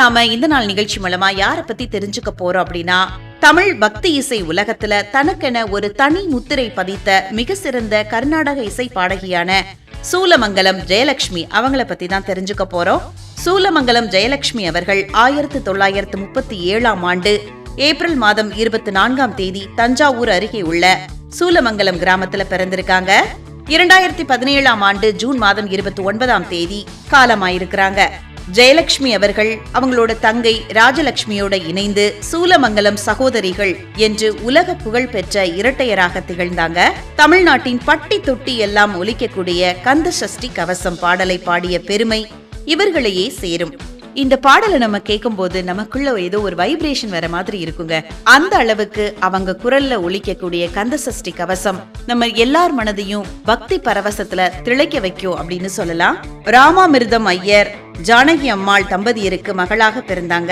நாம இந்த நாள் நிகழ்ச்சி மூலமா யார பத்தி தெரிஞ்சுக்க போறோம் அப்படின்னா, தமிழ் பக்தி இசை உலகத்துல தனக்கென ஒரு தனி முத்திரை பதித்த மிக சிறந்த கர்நாடக இசை பாடகியான சூலமங்கலம் ஜெயலட்சுமி அவங்கள பத்தி தான் தெரிஞ்சுக்க போறோம். சூலமங்கலம் ஜெயலட்சுமி அவர்கள் 1937 ஆண்டு ஏப்ரல் மாதம் 24ஆம் தேதி தஞ்சாவூர் அருகே உள்ள சூலமங்கலம் கிராமத்துல பிறந்திருக்காங்க. 2017ஆம் ஆண்டு ஜூன் மாதம் 29ஆம் தேதி காலமாயிருக்கிறாங்க. ஜெயலட்சுமி அவர்கள் அவங்களோட தங்கை ராஜலட்சுமியோட இணைந்து சூலமங்கலம் சகோதரிகள் என்று உலக புகழ் பெற்ற இரட்டையராக திகழ்ந்தாங்க. தமிழ்நாட்டின் பட்டி தொட்டி எல்லாம் ஒலிக்கக்கூடிய கந்த சஷ்டி கவசம் பாடலை பாடிய பெருமை இவர்களையே சேரும். இந்த பாடலை நம்ம கேட்கும் போது நமக்குள்ள ஏதோ ஒரு வைப்ரேஷன் வர மாதிரி இருக்குங்க. அந்த அளவுக்கு அவங்க குரல்ல ஒலிக்கக்கூடிய கந்த சஷ்டி கவசம் நம்ம எல்லார் மனதையும் பக்தி பரவசத்துல திளைக்க வைக்கும் அப்படின்னு சொல்லலாம். ராமாமிர்தம் ஐயர் ஜானகி அம்மாள் தம்பதியருக்கு மகளாக பிறந்தாங்க.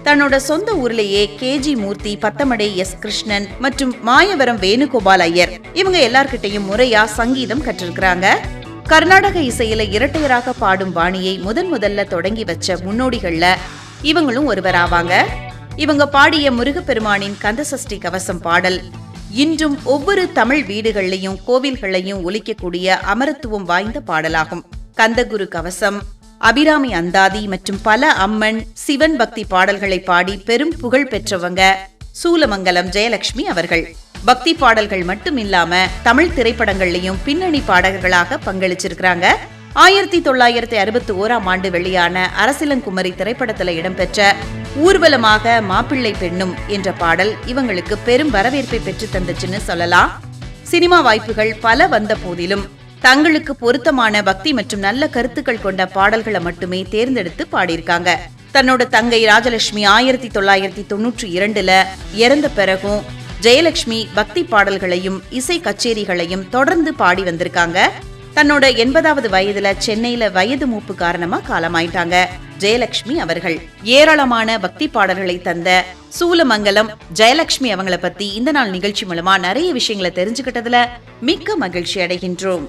தன்னோட சொந்த ஊர்லேயே கேஜி மூர்த்தி, பத்தமடை எஸ் கிருஷ்ணன் மற்றும் மாயவரம் வேணுகோபால் ஐயர் இவங்க எல்லார்கிட்டையும் முறையா சங்கீதம் கற்றிருக்கிறாங்க. கர்நாடக இசையில இரட்டையராக பாடும் பாணியை முதல்ல தொடங்கி வச்ச முன்னோடிகள்ல இவங்களும் ஒருவராவாங்க. இவங்க பாடிய முருகப்பெருமானின் கந்தசஷ்டி கவசம் பாடல் இன்றும் ஒவ்வொரு தமிழ் வீடுகள்லையும் கோவில்களையும் ஒலிக்கக்கூடிய அமரத்துவம் வாய்ந்த பாடலாகும். கந்தகுரு கவசம், அபிராமி அந்தாதி மற்றும் பல அம்மன் சிவன் பக்தி பாடல்களை பாடி பெரும் புகழ் பெற்றவங்க சூலமங்கலம் ஜெயலட்சுமி அவர்கள். பக்தி பாடல்கள் மட்டும் இல்லாம தமிழ் திரைப்படங்கள்லயும் பின்னணி பாடகர்களாக பங்களிச்சிருக்கிறாங்க. 1961ஆம் ஆண்டு வெளியான அரசிலங்குமரி திரைப்படத்துல இடம்பெற்ற ஊர்வலமாக மாப்பிள்ளை பெண்ணும் என்ற பாடல் இவங்களுக்கு பெரும் வரவேற்பை பெற்று தந்துச்சுன்னு சொல்லலாம். சினிமா வாய்ப்புகள் பல வந்த போதிலும் தங்களுக்கு பொருத்தமான பக்தி மற்றும் நல்ல கருத்துக்கள் கொண்ட பாடல்களை மட்டுமே தேர்ந்தெடுத்து பாடியிருக்காங்க. தன்னோட தங்கை ராஜலட்சுமி 1992 இறந்த பிறகும் ஜெயலட்சுமி பக்தி பாடல்களையும் இசை கச்சேரிகளையும் தொடர்ந்து பாடி வந்திருக்காங்க. தன்னோட 80வது வயதுல சென்னையில வயது மூப்பு காரணமா காலமாயிட்டாங்க ஜெயலட்சுமி அவர்கள். ஏராளமான பக்தி பாடல்களை தந்த சூலமங்கலம் ஜெயலட்சுமி அவங்கள பத்தி இந்த நாள் நிகழ்ச்சி மூலமா நிறைய விஷயங்களை தெரிஞ்சுக்கிட்டதுல மிக்க மகிழ்ச்சி அடைகின்றோம்.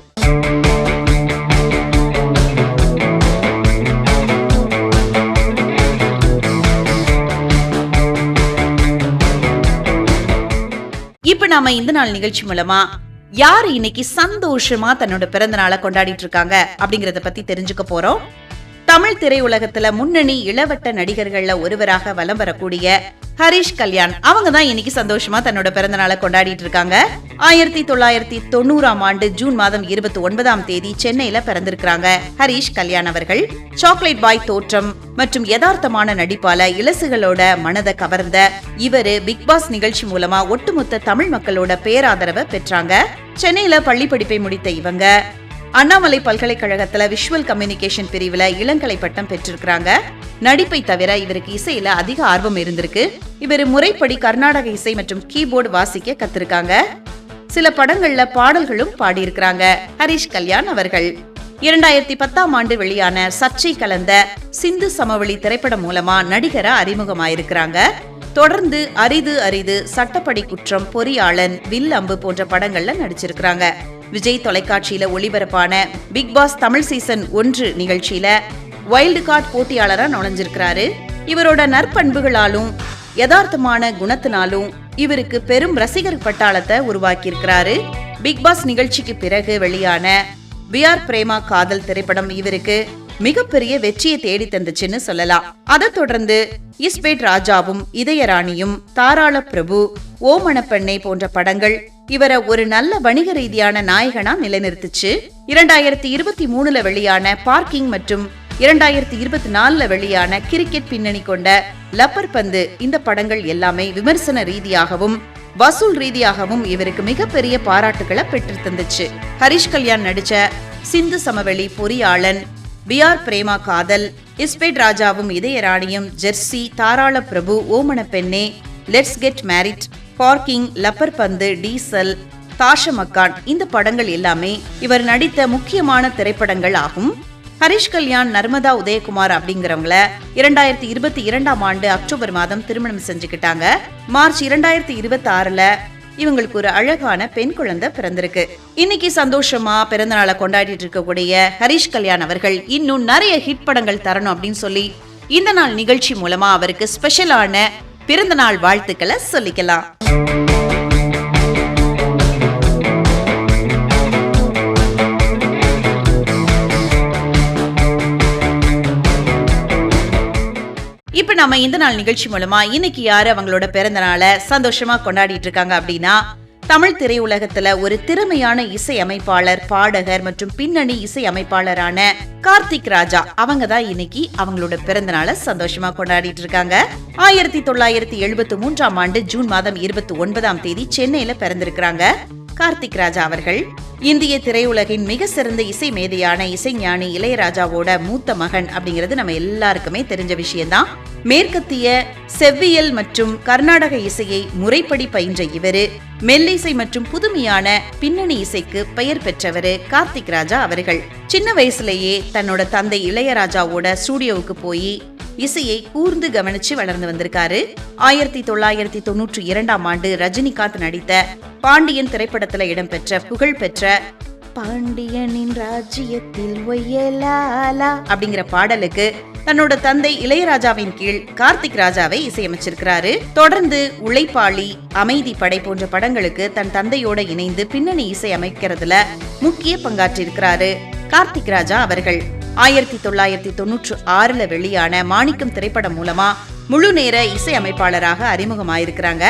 இப்ப நாம இந்த நாள் நிகழ்ச்சி மூலமா யாரு இன்னைக்கு சந்தோஷமா தன்னோட பிறந்த நாளை கொண்டாடிட்டு இருக்காங்க அப்படிங்கறத பத்தி தெரிஞ்சுக்க போறோம். தமிழ் திரையுலகத்துல முன்னணி இளவட்ட நடிகர்கள்ல ஒருவராக வலம் வரக்கூடிய ஹரிஷ் கல்யாண் அவங்க தான் இன்னைக்கு சந்தோஷமா தன்னோட பிறந்த நாளை கொண்டாடிட்டு இருக்காங்க. 1990ஆம் ஆண்டு ஜூன் மாதம் 29ஆம் தேதி சென்னையில பிறந்திருக்கிறாங்க ஹரிஷ் கல்யாண் அவர்கள். சாக்லேட் பாய் தோற்றம் மற்றும் யதார்த்தமான நடிப்பால இலசுகளோட மனதை கவர்ந்த இவரு பிக் பாஸ் நிகழ்ச்சி மூலமா ஒட்டுமொத்த தமிழ் மக்களோட பேராதரவை பெற்றாங்க. சென்னையில பள்ளி படிப்பை முடித்த இவங்க அண்ணாமலை பல்கலைக்கழகத்துல விஷுவல் கம்யூனிகேஷன் பிரிவுல இளங்கலை பட்டம் பெற்றிருக்கிறாங்க. நடிப்பை தவிர இவருக்கு இசையில அதிக ஆர்வம் இருந்திருக்கு. இவர் முறைப்படி கர்நாடக இசை மற்றும் கீபோர்டு வாசிக்க கத்திருக்காங்க. சில படங்கள்ல பாடல்களும் பாடியிருக்கிறாங்க ஹரிஷ் கல்யாண் அவர்கள். 2010ஆம் ஆண்டு வெளியான சர்ச்சை கலந்த சிந்து சமவெளி திரைப்படம் மூலமா நடிகரா அறிமுகமாயிருக்கிறாங்க. தொடர்ந்து அரிது அரிது, சட்டப்படி குற்றம், பொறியாளன், வில் அம்பு போன்ற படங்கள்ல நடிச்சிருக்கிறாங்க. விஜய் தொலைக்காட்சியில ஒளிபரப்பான பிக் பாஸ் தமிழ் சீசன் 1 நிகழ்ச்சியில வைல்டு கார்டு போட்டியாளரா நுழைஞ்சிருக்கிறாரு. இவரோட நற்பண்புகளாலும் யதார்த்தமான குணத்தினாலும் இவருக்கு பெரும் ரசிகர் பட்டாளத்தை உருவாக்கி இருக்கிறாரு. பிக் பாஸ் நிகழ்ச்சிக்கு பிறகு வெளியான விஆர் பிரேமா காதல் திரைப்படம் இவருக்கு மிகப்பெரிய வெற்றியை தேடி தந்துச்சுன்னு சொல்லலாம். அதை தொடர்ந்து இஸ்பேட் ராஜாவும், இதயராணியும், தாராள பிரபு, ஓமணப்பெண்ணை போன்ற படங்கள் இவரை ஒரு நல்ல வணிக ரீதியான நாயகனா நிலைநிறுத்துச்சு. 2023 வெளியான பார்க்கிங் மற்றும் 2024 வெளியான கிரிக்கெட் பின்னணி கொண்ட லப்பர் பந்து இந்த படங்கள் எல்லாமே விமர்சன ரீதியாகவும் வசூல் ரீதியாகவும் இவருக்கு மிகப்பெரிய பாராட்டுகளை பெற்று தந்துச்சு. ஹரிஷ் கல்யாண் நடிச்ச சிந்து சமவெளி, பொறியாளன், விஆர் பிரேமா காதல், இஸ்பேட் ராஜாவும், இதயராணியும், Jersey, Tharala Prabhu, Oh Manapenne, let's get married, parking, Lubber Pandhu, diesel, Dhashamakkan இந்த படங்கள் எல்லாமே இவர் நடித்த முக்கியமான திரைப்படங்கள் ஆகும். ஹரிஷ் கல்யாண் நர்மதா உதயகுமார் அப்படிங்கிறவங்கள 2022ஆம் ஆண்டு அக்டோபர் மாதம் திருமணம் செஞ்சுக்கிட்டாங்க. மார்ச் 2026 இவங்களுக்கு ஒரு அழகான பெண் குழந்தை பிறந்திருக்கு. இன்னைக்கு சந்தோஷமா பிறந்த நாளை கொண்டாடிட்டு இருக்கக்கூடிய ஹரிஷ் கல்யாண் அவர்கள் இன்னும் நிறைய ஹிட் படங்கள் தரணும் அப்படின்னு சொல்லி இந்த நாள் நிகழ்ச்சி மூலமா அவருக்கு ஸ்பெஷலான பிறந்த நாள் வாழ்த்துக்களை சொல்லிக்கலாம். இப்ப நம்ம இந்த நாள் நிகழ்ச்சி மூலமா இன்னைக்கு யாரு அவங்களோட பிறந்த நாளை சந்தோஷமா கொண்டாடிட்டு இருக்காங்க அப்படின்னா, தமிழ் திரையுலகத்துல ஒரு திறமையான இசை அமைப்பாளர், பாடகர் மற்றும் பின்னணி இசை அமைப்பாளரான கார்த்திக் ராஜா. அவங்க தான் இன்னைக்கு அவங்களோட பிறந்த நாளை சந்தோஷமா கொண்டாடிட்டு இருக்காங்க. 1973ஆம் ஆண்டு ஜூன் மாதம் 29ஆம் தேதி சென்னையில பிறந்திருக்கிறாங்க. கார்த்திக் ராஜா அவர்கள் இந்திய திரையுலகின் மிக சிறந்த இசை மேதையான இசைஞானி இளையராஜாவோட மூத்த மகன் அப்படிங்கிறது நம்ம எல்லாருக்குமே தெரிஞ்ச விஷயம்தான். மேற்கத்திய செவ்வியல் மற்றும் கர்நாடக இசையை முறைப்படி பயின்ற இவரு மெல்லிசை மற்றும் புதுமையான பின்னணி இசைக்கு பெயர் பெற்றவரு கார்த்திக் ராஜா அவர்கள். சின்ன வயசுலயே தன்னோட தந்தை இளையராஜாவோட ஸ்டூடியோவுக்கு போய் இசையை கூர்ந்து கவனிச்சு வளர்ந்து வந்திருக்காரு. 1992ஆம் ஆண்டு ரஜினிகாந்த் நடித்த பாண்டியன் திரைப்படத்துல இடம்பெற்ற புகழ்பெற்ற பாண்டியனின் ராஜ்யத்தில் ஒய்யலாலா அப்படிங்கிற பாடலுக்கு தன்னோட தந்தை இளையராஜாவின் கீழ் கார்த்திக் ராஜாவை இசையமைச்சிருக்கிறாரு. தொடர்ந்து உழைப்பாளி, அமைதி படை போன்ற படங்களுக்கு தன் தந்தையோட இணைந்து பின்னணி இசை அமைக்கிறதுல முக்கிய பங்காற்றிருக்கிறாரு கார்த்திக் ராஜா அவர்கள். 1996ல வெளியான மாணிக்கம் திரைப்படம் மூலமா முழு நேர இசை அமைப்பாளராக அறிமுகமாயிருக்கிறாங்க.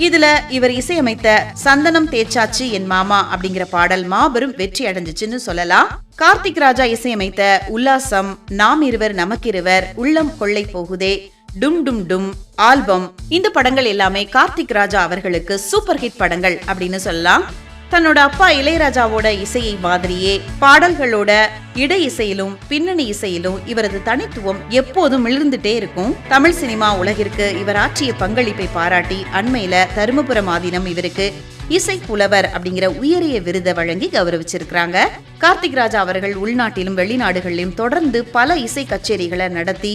இதுல இவர் இசையமைத்த சந்தனம் தேச்சாச்சு என் மாமா அப்படிங்கிற பாடல் மாபெரும் வெற்றி அடைஞ்சிச்சுன்னு சொல்லலாம். கார்த்திக் ராஜா இசையமைத்த உல்லாசம், நாம் இருவர் நமக்கிருவர், உள்ளம் கொள்ளை போகுதே, டும் டும் டும், ஆல்பம், இந்த படங்கள் எல்லாமே கார்த்திக் ராஜா அவர்களுக்கு சூப்பர் ஹிட் படங்கள் அப்படின்னு சொல்லலாம். தன்னோட அப்பா இளையராஜாவோட இசையை மாதிரியே பாடல்களோட இடை இசையிலும் பின்னணி இசையிலும் இவரது தனித்துவம் எப்போதும் மிளிர்ந்துட்டே இருக்கும். தமிழ் சினிமா உலகிற்கு இவர் ஆற்றிய பங்களிப்பை பாராட்டி அண்மையில தருமபுரம் ஆதீனம் இவருக்கு இசை புலவர் அப்படிங்கிற உயரிய விருதை வழங்கி கௌரவிச்சிருக்கிறாங்க. கார்த்திக் ராஜா அவர்கள் உள்நாட்டிலும் வெளிநாடுகளிலும் தொடர்ந்து பல இசை கச்சேரிகளை நடத்தி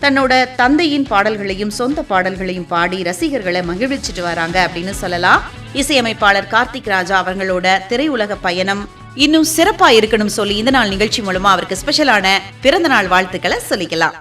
தன்னோட தந்தையின் பாடல்களையும் சொந்த பாடல்களையும் பாடி ரசிகர்களை மகிழ்விச்சுட்டு வராங்க அப்படின்னு சொல்லலாம். இசையமைப்பாளர் கார்த்திக் ராஜா அவங்களோட திரையுலக பயணம் இன்னும் சிறப்பா இருக்கணும் சொல்லி இந்த நாள் நிகழ்ச்சி மூலமா அவருக்கு ஸ்பெஷலான பிறந்த நாள் வாழ்த்துக்களை சொல்லிக்கலாம்.